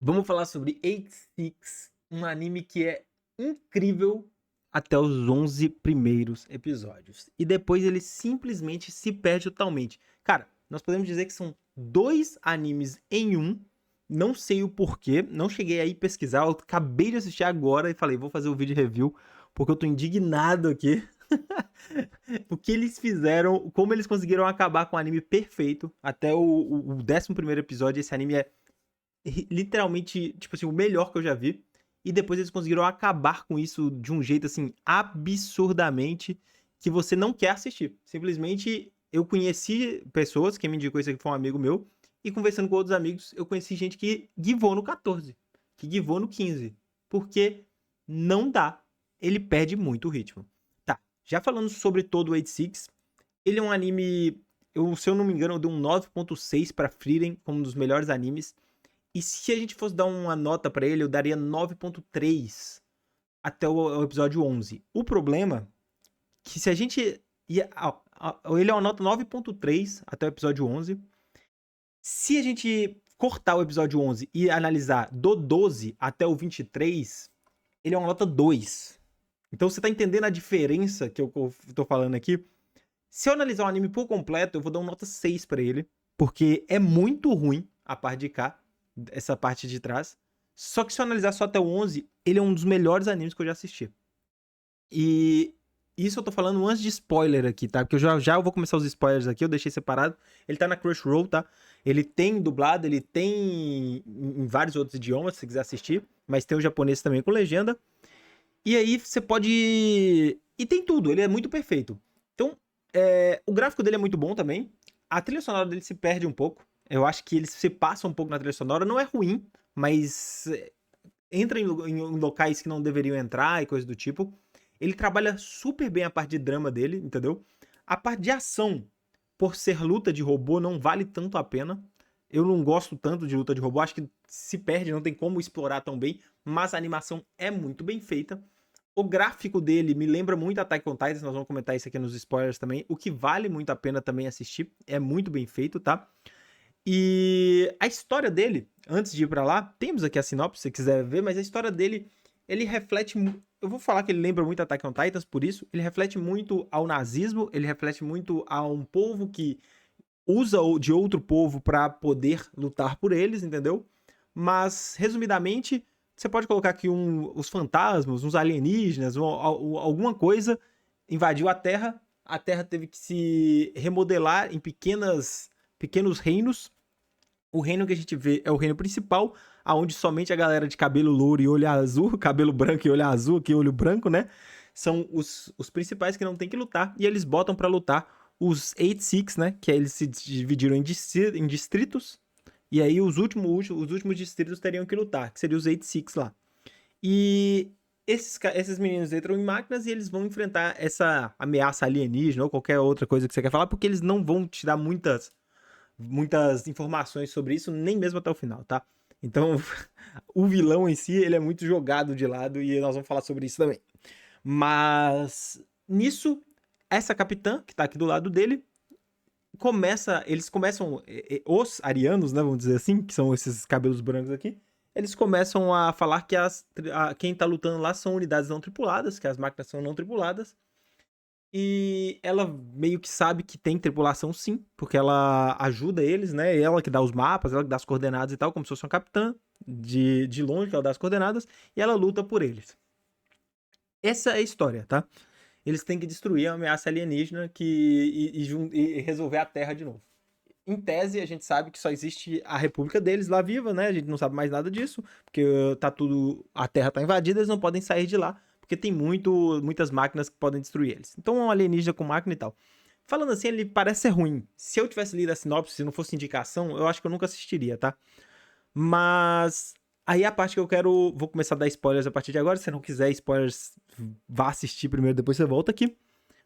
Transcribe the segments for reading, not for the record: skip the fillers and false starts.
Vamos falar sobre Eight Six, um anime que é incrível até os 11 primeiros episódios. E depois ele simplesmente se perde totalmente. Cara, nós podemos dizer que são dois animes em um. Não sei o porquê, não cheguei aí pesquisar. Eu acabei de assistir agora e falei, vou fazer o vídeo review, porque eu tô indignado aqui. O que eles fizeram, como eles conseguiram acabar com o anime perfeito. Até o 11º episódio, esse anime é literalmente, tipo assim, o melhor que eu já vi. E depois eles conseguiram acabar com isso de um jeito, assim, absurdamente que você não quer assistir. Simplesmente, eu conheci pessoas, quem me indicou isso aqui foi um amigo meu, e conversando com outros amigos, eu conheci gente que givou no 14, que givou no 15, porque não dá. Ele perde muito o ritmo. Tá, já falando sobre todo o 86, ele é um anime, se eu não me engano, eu dei um 9.6 pra Frieren, como um dos melhores animes. E se a gente fosse dar uma nota pra ele, eu daria 9.3 até o episódio 11. O problema é que se a gente ele é uma nota 9.3 até o episódio 11. Se a gente cortar o episódio 11 e analisar do 12 até o 23, ele é uma nota 2. Então você tá entendendo a diferença que eu tô falando aqui? Se eu analisar o anime por completo, eu vou dar uma nota 6 pra ele, porque é muito ruim a parte de cá, essa parte de trás. Só que se eu analisar só até o 11, ele é um dos melhores animes que eu já assisti. E isso eu tô falando antes de spoiler aqui, tá? Porque eu vou começar os spoilers aqui, eu deixei separado. Ele tá na Crunchyroll, tá? Ele tem dublado, ele tem em vários outros idiomas, se você quiser assistir, mas tem o japonês também com legenda. E aí você pode. E tem tudo, ele é muito perfeito. Então, o gráfico dele é muito bom também. A trilha sonora dele se perde um pouco. Eu acho que ele se passa um pouco na trilha sonora. Não é ruim, mas entra em locais que não deveriam entrar e coisa do tipo. Ele trabalha super bem a parte de drama dele, entendeu? A parte de ação, por ser luta de robô, não vale tanto a pena. Eu não gosto tanto de luta de robô, acho que se perde, não tem como explorar tão bem, mas a animação é muito bem feita. O gráfico dele me lembra muito Attack on Titan, nós vamos comentar isso aqui nos spoilers também, o que vale muito a pena também assistir, é muito bem feito, tá? E a história dele, antes de ir pra lá, temos aqui a sinopse, se você quiser ver, mas a história dele, ele reflete, eu vou falar que ele lembra muito Attack on Titans, por isso, ele reflete muito ao nazismo, ele reflete muito a um povo que usa de outro povo para poder lutar por eles, entendeu? Mas, resumidamente, você pode colocar aqui os fantasmas, uns alienígenas, alguma coisa invadiu a Terra teve que se remodelar em pequenos reinos. O reino que a gente vê é o reino principal, aonde somente a galera de cabelo louro e olho azul, cabelo branco e olho azul, aqui olho branco, né? São os principais que não tem que lutar, e eles botam para lutar os 86, né? Que aí eles se dividiram em distritos, e aí os últimos distritos teriam que lutar, que seriam os 86 lá. E esses meninos entram em máquinas e eles vão enfrentar essa ameaça alienígena ou qualquer outra coisa que você quer falar, porque eles não vão te dar muitas informações sobre isso, nem mesmo até o final, tá? Então, o vilão em si, ele é muito jogado de lado e nós vamos falar sobre isso também. Mas nisso, essa capitã que tá aqui do lado dele, eles começam, os arianos, né, vamos dizer assim, que são esses cabelos brancos aqui, eles começam a falar que quem tá lutando lá são unidades não tripuladas, que as máquinas são não tripuladas, e ela meio que sabe que tem tripulação sim, porque ela ajuda eles, né? Ela que dá os mapas, ela que dá as coordenadas e tal, como se fosse uma capitã de longe, que ela dá as coordenadas, e ela luta por eles. Essa é a história, tá? Eles têm que destruir a ameaça alienígena e resolver a Terra de novo. Em tese, a gente sabe que só existe a república deles lá viva, né? A gente não sabe mais nada disso, porque tá tudo. A Terra tá invadida, eles não podem sair de lá, porque tem muitas máquinas que podem destruir eles. Então é um alienígena com máquina e tal. Falando assim, ele parece ser ruim. Se eu tivesse lido a sinopse, se não fosse indicação, eu acho que eu nunca assistiria, tá? Mas aí a parte que eu quero. Vou começar a dar spoilers a partir de agora. Se você não quiser spoilers, vá assistir primeiro, depois você volta aqui.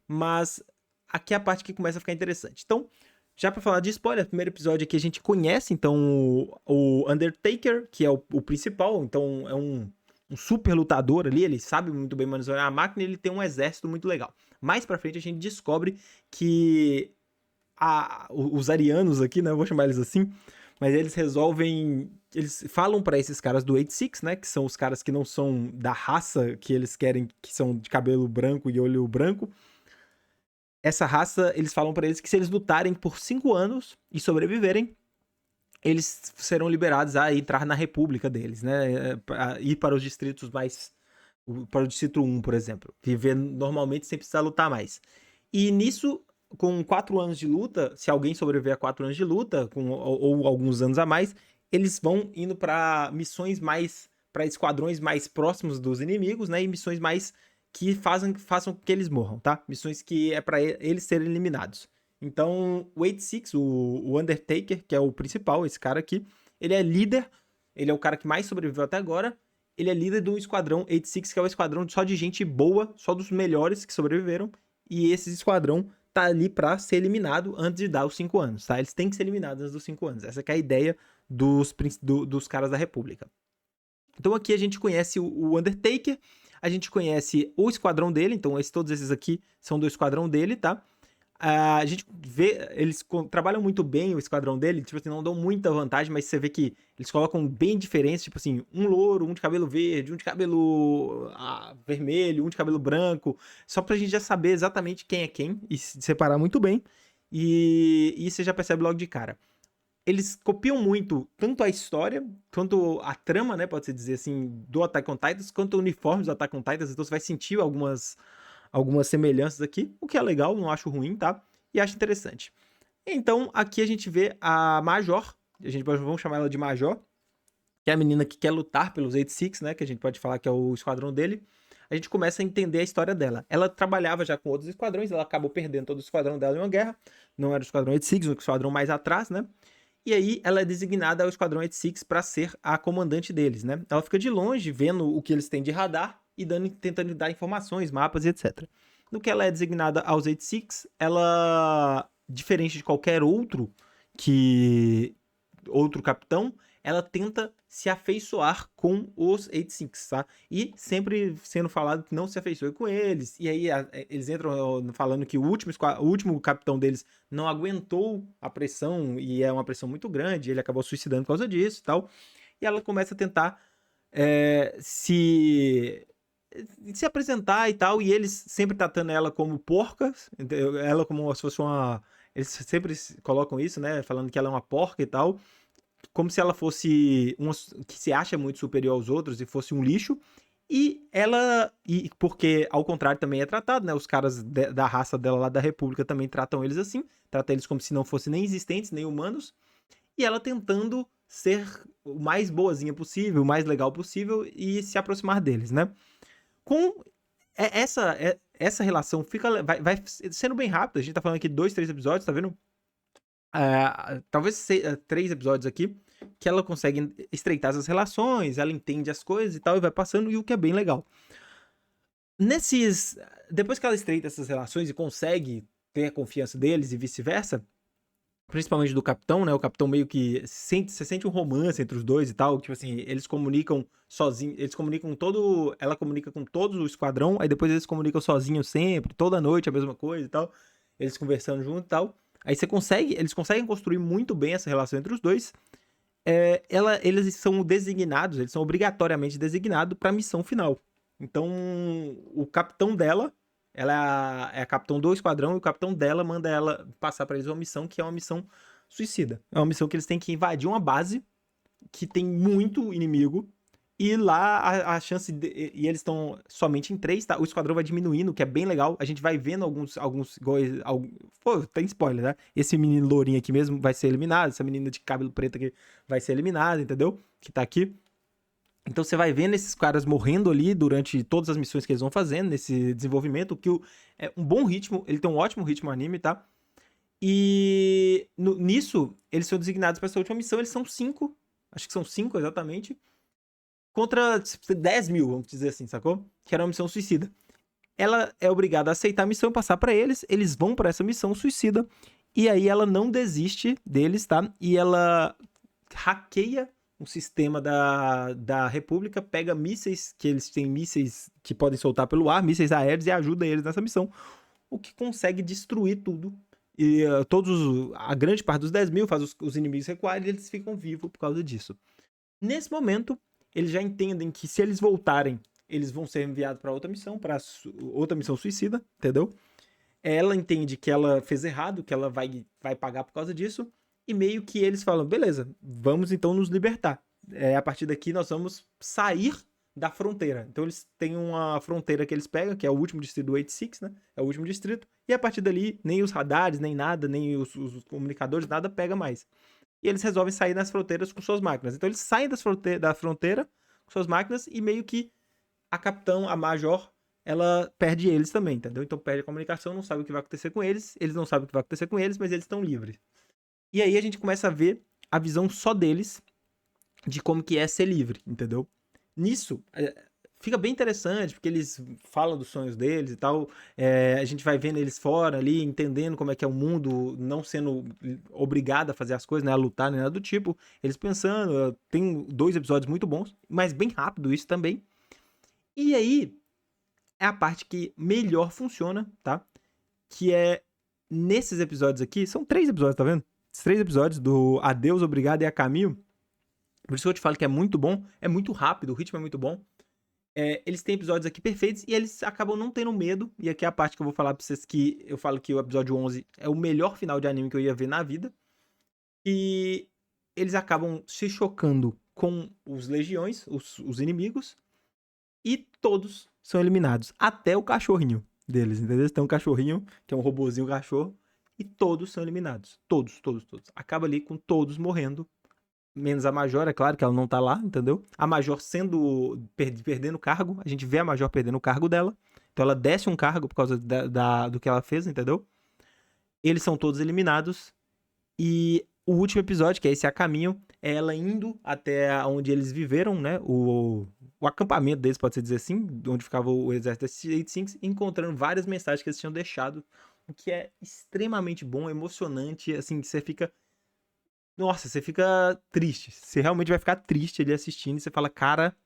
Mas aqui é a parte que começa a ficar interessante. Então, já pra falar de spoiler, o primeiro episódio aqui a gente conhece, então, o Undertaker, que é o principal, então é um super lutador ali, ele sabe muito bem manusear a máquina e ele tem um exército muito legal. Mais pra frente a gente descobre que os arianos aqui, né, eu vou chamar eles assim, mas eles resolvem... Eles falam pra esses caras do 86, né? Que são os caras que não são da raça que eles querem, que são de cabelo branco e olho branco. Essa raça, eles falam pra eles que se eles lutarem por 5 anos e sobreviverem, eles serão liberados a entrar na república deles, né? A ir para os distritos mais... Para o distrito 1, por exemplo. Viver normalmente sem precisar lutar mais. E nisso, com 4 anos de luta, se alguém sobreviver a 4 anos de luta, ou alguns anos a mais, eles vão indo para missões mais... para esquadrões mais próximos dos inimigos, né? E missões mais que façam com que eles morram, tá? Missões que é para eles serem eliminados. Então, o 86, o Undertaker, que é o principal, esse cara aqui, ele é líder, ele é o cara que mais sobreviveu até agora, ele é líder do esquadrão 86, que é o esquadrão só de gente boa, só dos melhores que sobreviveram, e esse esquadrão tá ali pra ser eliminado antes de dar os 5 anos, tá? Eles têm que ser eliminados antes dos 5 anos, essa que é a ideia dos caras da República. Então aqui a gente conhece o Undertaker, a gente conhece o esquadrão dele, então todos esses aqui são do esquadrão dele, tá? A gente vê, eles trabalham muito bem o esquadrão dele, tipo assim, não dão muita vantagem, mas você vê que eles colocam bem diferentes, tipo assim, um louro, um de cabelo verde, um de cabelo vermelho, um de cabelo branco, só pra gente já saber exatamente quem é quem e se separar muito bem, e você já percebe logo de cara. Eles copiam muito tanto a história, quanto a trama, né, pode-se dizer assim, do Attack on Titans, quanto o uniforme do Attack on Titans, então você vai sentir algumas semelhanças aqui, o que é legal, não acho ruim, tá? E acho interessante. Então, aqui a gente vê a Major, vamos chamar ela de Major, que é a menina que quer lutar pelos 86, né? Que a gente pode falar que é o esquadrão dele. A gente começa a entender a história dela. Ela trabalhava já com outros esquadrões, ela acabou perdendo todo o esquadrão dela em uma guerra. Não era o esquadrão 86, o esquadrão mais atrás, né? E aí ela é designada ao esquadrão 86 para ser a comandante deles, né? Ela fica de longe vendo o que eles têm de radar e tentando dar informações, mapas e etc. No que ela é designada aos 86, ela, diferente de qualquer outro capitão, ela tenta se afeiçoar com os 86, tá? E sempre sendo falado que não se afeiçoe com eles. E aí eles entram falando que o último capitão deles não aguentou a pressão, e é uma pressão muito grande, ele acabou suicidando por causa disso e tal. E ela começa a tentar se apresentar e tal, e eles sempre tratando ela como porca, ela como se fosse uma... Eles sempre colocam isso, né? Falando que ela é uma porca e tal, como se ela fosse que se acha muito superior aos outros e fosse um lixo. E porque ao contrário também é tratado, né? Os caras da raça dela lá da República também tratam eles assim, tratam eles como se não fossem nem existentes, nem humanos. E ela tentando ser o mais boazinha possível, o mais legal possível e se aproximar deles, né? Com essa relação vai sendo bem rápida. A gente tá falando aqui 2, 3 episódios, tá vendo? Talvez 3 episódios aqui, que ela consegue estreitar essas relações, ela entende as coisas e tal, e vai passando, e o que é bem legal. Depois que ela estreita essas relações e consegue ter a confiança deles e vice-versa, principalmente do capitão, né? O capitão meio que você sente um romance entre os dois e tal, tipo assim, eles comunicam sozinhos, ela comunica com todo o esquadrão, aí depois eles comunicam sozinhos sempre, toda noite a mesma coisa e tal, eles conversando junto e tal. Aí eles conseguem construir muito bem essa relação entre os dois. Eles são designados, eles são obrigatoriamente designados para a missão final. Então, o capitão dela, ela é a capitão do esquadrão, e o capitão dela manda ela passar para eles uma missão que é uma missão suicida. É uma missão que eles têm que invadir uma base que tem muito inimigo. E lá a chance e eles estão somente em 3, tá? O esquadrão vai diminuindo, que é bem legal. A gente vai vendo alguns pô, tem spoiler, né? Esse menino lourinho aqui mesmo vai ser eliminado. Essa menina de cabelo preto aqui vai ser eliminada, entendeu? Que tá aqui. Então você vai vendo esses caras morrendo ali durante todas as missões que eles vão fazendo, nesse desenvolvimento, que é um bom ritmo, ele tem um ótimo ritmo anime, tá? E nisso, eles são designados para essa última missão, eles são 5, acho que são 5 exatamente, contra 10 mil, vamos dizer assim, sacou? Que era uma missão suicida. Ela é obrigada a aceitar a missão, passar para eles vão para essa missão suicida, e aí ela não desiste deles, tá? E ela hackeia um sistema da República, pega mísseis, que eles têm mísseis que podem soltar pelo ar, mísseis aéreos, e ajuda eles nessa missão, o que consegue destruir tudo E a grande parte dos 10 mil faz os inimigos recuarem e eles ficam vivos por causa disso. Nesse momento, eles já entendem que se eles voltarem, eles vão ser enviados para outra missão suicida, entendeu? Ela entende que ela fez errado, que ela vai pagar por causa disso, e meio que eles falam, beleza, vamos então nos libertar. A partir daqui nós vamos sair da fronteira. Então eles têm uma fronteira que eles pegam, que é o último distrito do 86, né? É o último distrito, e a partir dali, nem os radares, nem nada, nem os comunicadores, nada pega mais. E eles resolvem sair das fronteiras com suas máquinas. Então eles saem da fronteira com suas máquinas e meio que a capitão, a major, ela perde eles também, entendeu? Então perde a comunicação, não sabe o que vai acontecer com eles não sabem o que vai acontecer com eles, mas eles estão livres. E aí a gente começa a ver a visão só deles de como que é ser livre, entendeu? Nisso, fica bem interessante, porque eles falam dos sonhos deles e tal, a gente vai vendo eles fora ali, entendendo como é que é o mundo, não sendo obrigado a fazer as coisas, né, a lutar, nem nada do tipo, eles pensando, tem 2 episódios muito bons, mas bem rápido isso também. E aí, é a parte que melhor funciona, tá? Que é nesses episódios aqui, são 3 episódios, tá vendo? 3 episódios do Adeus, Obrigado e A Caminho. Por isso que eu te falo que é muito bom, é muito rápido, o ritmo é muito bom. Eles têm episódios aqui perfeitos e eles acabam não tendo medo. E aqui é a parte que eu vou falar pra vocês que eu falo que o episódio 11 é o melhor final de anime que eu ia ver na vida. E eles acabam se chocando com os legiões, os inimigos, e todos são eliminados. Até o cachorrinho deles, entendeu? Tem um cachorrinho, que é um robozinho cachorro, e todos são eliminados. Todos. Acaba ali com todos morrendo. Menos a Major, é claro que ela não tá lá, entendeu? A Major perdendo o cargo, a gente vê a Major perdendo o cargo dela. Então ela desce um cargo por causa do que ela fez, entendeu? Eles são todos eliminados. E o último episódio, que é esse A Caminho, é ela indo até onde eles viveram, né? O acampamento deles, pode-se dizer assim, onde ficava o exército da 85, encontrando várias mensagens que eles tinham deixado, o que é extremamente bom, emocionante, assim, você fica... Nossa, você fica triste. Você realmente vai ficar triste ali assistindo e você fala, cara,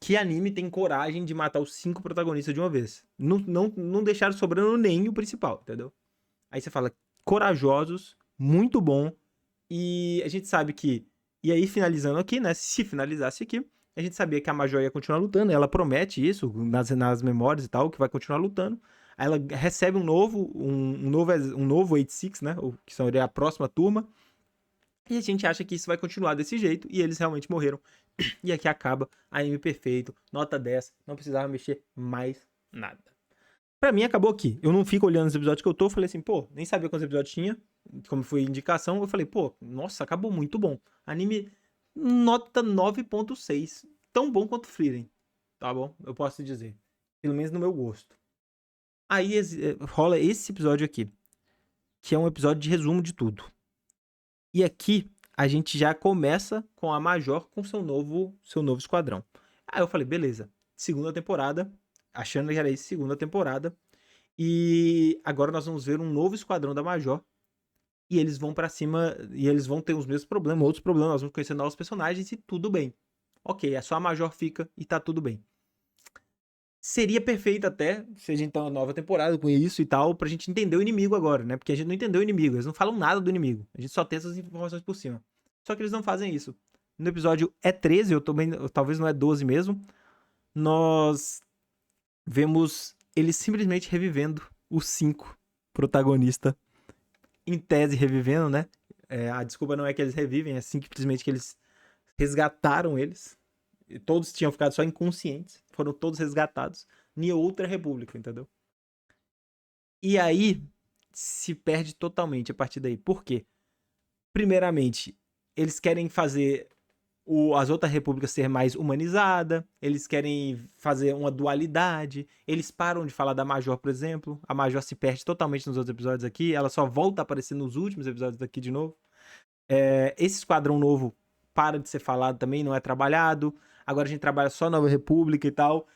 que anime tem coragem de matar os 5 protagonistas de uma vez? Não deixaram sobrando nem o principal, entendeu? Aí você fala, corajosos, muito bom. E a gente sabe que. E aí, finalizando aqui, né? Se finalizasse aqui, a gente sabia que a Major ia continuar lutando. Ela promete isso nas memórias e tal, que vai continuar lutando. Aí ela recebe um novo 86, né? Que seria a próxima turma. E a gente acha que isso vai continuar desse jeito. E eles realmente morreram. E aqui acaba anime perfeito. Nota 10. Não precisava mexer mais nada. Pra mim, acabou aqui. Eu não fico olhando os episódios que eu tô. Falei assim, pô, nem sabia quantos episódios tinha. Como foi indicação, eu falei, pô, nossa, acabou muito bom. Anime nota 9.6. Tão bom quanto Frieren. Tá bom? Eu posso dizer. Pelo menos no meu gosto. Aí rola esse episódio aqui. Que é um episódio de resumo de tudo. E aqui a gente já começa com a Major com seu novo esquadrão. Aí eu falei, beleza. Segunda temporada. Achando que era isso, segunda temporada. E agora nós vamos ver um novo esquadrão da Major. E eles vão pra cima. E eles vão ter os mesmos problemas, outros problemas. Nós vamos conhecer novos personagens e tudo bem. Ok, é só a Major fica e tá tudo bem. Seria perfeito até, seja então a nova temporada com isso e tal, pra gente entender o inimigo agora, né? Porque a gente não entendeu o inimigo, eles não falam nada do inimigo. A gente só tem essas informações por cima. Só que eles não fazem isso. No episódio 13, talvez não é 12 mesmo, nós vemos eles simplesmente revivendo os 5 protagonistas. Em tese, revivendo, né? A desculpa não é que eles revivem, é simplesmente que eles resgataram eles. E todos tinham ficado só inconscientes. Foram todos resgatados em outra república, entendeu? E aí se perde totalmente a partir daí. Por quê? Primeiramente, eles querem fazer as outras repúblicas ser mais humanizada, eles querem fazer uma dualidade, eles param de falar da Major, por exemplo, a Major se perde totalmente nos outros episódios aqui, ela só volta a aparecer nos últimos episódios daqui de novo. Esse esquadrão novo para de ser falado também, não é trabalhado, agora a gente trabalha só Nova República e tal.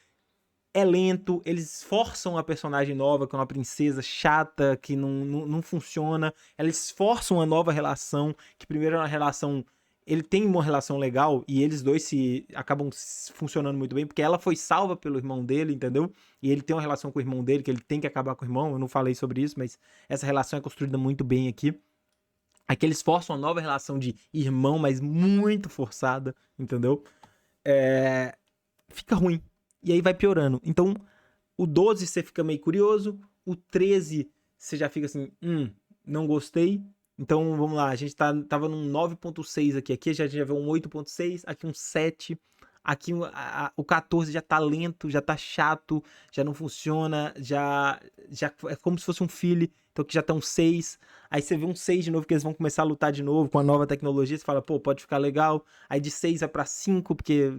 É lento, eles forçam a personagem nova, que é uma princesa chata, que não funciona. Eles forçam uma nova relação, que primeiro é uma relação ele tem uma relação legal e eles dois acabam funcionando muito bem, porque ela foi salva pelo irmão dele, entendeu? E ele tem uma relação com o irmão dele, que ele tem que acabar com o irmão. Eu não falei sobre isso, mas essa relação é construída muito bem aqui. Aqui eles forçam uma nova relação de irmão, mas muito forçada, entendeu? Fica ruim. E aí vai piorando. Então, o 12 você fica meio curioso, o 13 você já fica assim, não gostei. Então, vamos lá, a gente tava num 9.6 aqui a gente já vê um 8.6, aqui um 7, aqui o 14 já tá lento, já tá chato, já não funciona, já é como se fosse um filler, então aqui já tá um 6, aí você vê um 6 de novo, que eles vão começar a lutar de novo com a nova tecnologia, você fala, pô, pode ficar legal, aí de 6 vai pra 5, porque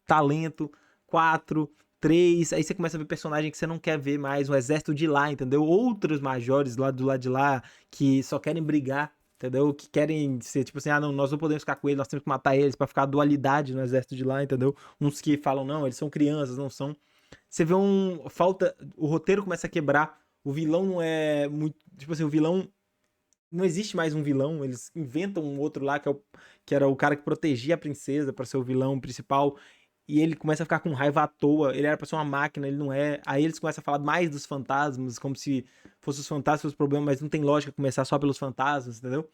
tá lento, 4, 3, aí você começa a ver personagem que você não quer ver mais, um exército de lá, entendeu? Outros majores lá do lado de lá que só querem brigar, entendeu? Que querem ser tipo assim, não, nós não podemos ficar com eles, nós temos que matar eles pra ficar a dualidade no exército de lá, entendeu? Uns que falam, não, eles são crianças, não são. Você vê o roteiro começa a quebrar, o vilão não é muito, tipo assim, o vilão não existe mais um vilão, eles inventam um outro lá que era o cara que protegia a princesa pra ser o vilão principal. E ele começa a ficar com raiva à toa. Ele era pra ser uma máquina, ele não é. Aí eles começam a falar mais dos fantasmas, como se fossem os fantasmas os problemas, mas não tem lógica começar só pelos fantasmas, entendeu?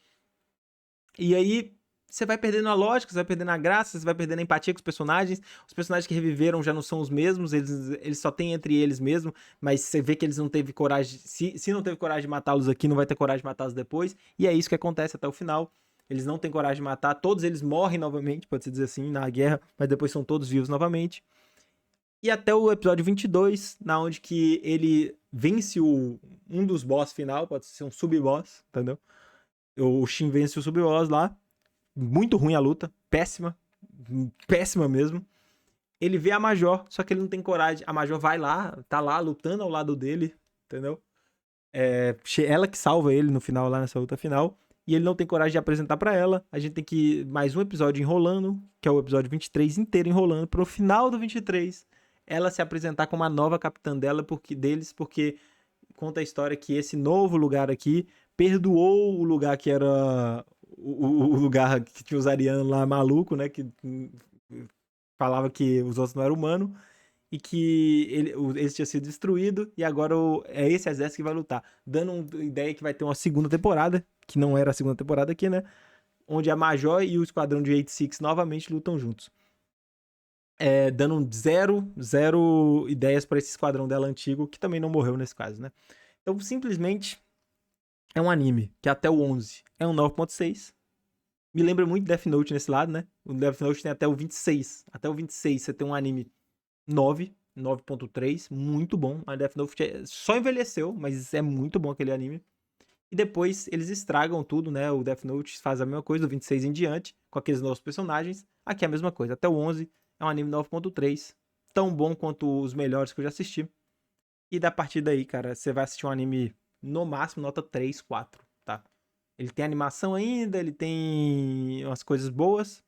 E aí você vai perdendo a lógica, você vai perdendo a graça, você vai perdendo a empatia com os personagens. Os personagens que reviveram já não são os mesmos, eles só têm entre eles mesmo, mas você vê que eles não teve coragem. Se não teve coragem de matá-los aqui, não vai ter coragem de matá-los depois. E é isso que acontece até o final. Eles não têm coragem de matar, todos eles morrem novamente, pode-se dizer assim, na guerra, mas depois são todos vivos novamente. E até o episódio 22, na onde que ele vence um dos boss final, pode ser um sub-boss, entendeu? O Shin vence o sub-boss lá, muito ruim a luta, péssima, péssima mesmo. Ele vê a Major, só que ele não tem coragem. A Major vai lá, tá lá lutando ao lado dele, entendeu? Ela que salva ele no final, lá nessa luta final. E ele não tem coragem de apresentar pra ela. A gente tem que mais um episódio enrolando, que é o episódio 23 inteiro enrolando, pro final do 23 ela se apresentar como a nova capitã dela, porque conta a história que esse novo lugar aqui perdoou o lugar que era o lugar que tinha os arianos lá maluco, né, que falava que os outros não eram humanos, e que eles tinham sido destruídos, e agora é esse exército que vai lutar. Dando uma ideia que vai ter uma segunda temporada, que não era a segunda temporada aqui, né? Onde a Major e o esquadrão de 86 novamente lutam juntos. Dando zero ideias para esse esquadrão dela antigo, que também não morreu nesse caso, né? Então, simplesmente, é um anime que até o 11 é um 9.6. Me lembra muito Death Note nesse lado, né? O Death Note tem até o 26. Até o 26 você tem um anime 9.3, muito bom. A Death Note só envelheceu, mas é muito bom aquele anime. E depois eles estragam tudo, né? O Death Note faz a mesma coisa, do 26 em diante, com aqueles novos personagens. Aqui é a mesma coisa. Até o 11 é um anime 9.3, tão bom quanto os melhores que eu já assisti. E da partir daí, cara, você vai assistir um anime no máximo nota 3, 4, tá? Ele tem animação ainda, ele tem umas coisas boas,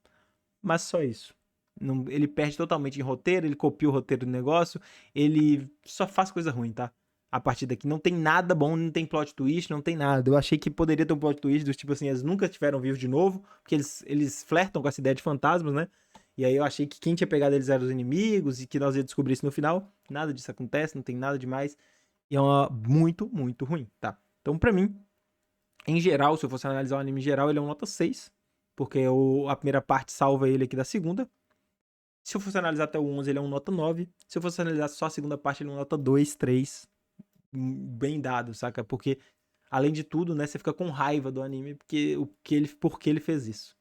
mas só isso. Não, ele perde totalmente em roteiro, ele copia o roteiro do negócio, ele só faz coisa ruim, tá? A partir daqui não tem nada bom, não tem plot twist, não tem nada. Eu achei que poderia ter um plot twist do tipo assim, eles nunca tiveram vivos de novo, porque eles flertam com essa ideia de fantasmas, né? E aí eu achei que quem tinha pegado eles eram os inimigos e que nós ia descobrir isso no final. Nada disso acontece, não tem nada demais. E é muito, muito ruim, tá? Então, pra mim, em geral, se eu fosse analisar o anime em geral, ele é um nota 6, porque a primeira parte salva ele aqui da segunda. Se eu fosse analisar até o 11, ele é um nota 9. Se eu fosse analisar só a segunda parte, ele é um nota 2, 3. Bem dado, saca? Porque, além de tudo, né, você fica com raiva do anime porque ele fez isso.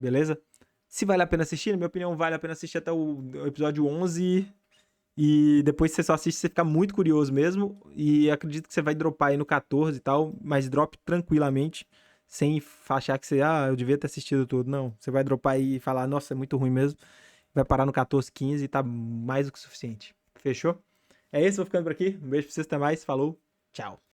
Beleza? Se vale a pena assistir, na minha opinião, vale a pena assistir até o episódio 11. E depois você só assiste, você fica muito curioso mesmo. E acredito que você vai dropar aí no 14 e tal, mas drop tranquilamente, sem achar que você, eu devia ter assistido tudo. Não, você vai dropar aí e falar, nossa, é muito ruim mesmo. Vai parar no 14, 15 e tá mais do que suficiente. Fechou? É isso, vou ficando por aqui. Um beijo pra vocês, até mais. Falou, tchau.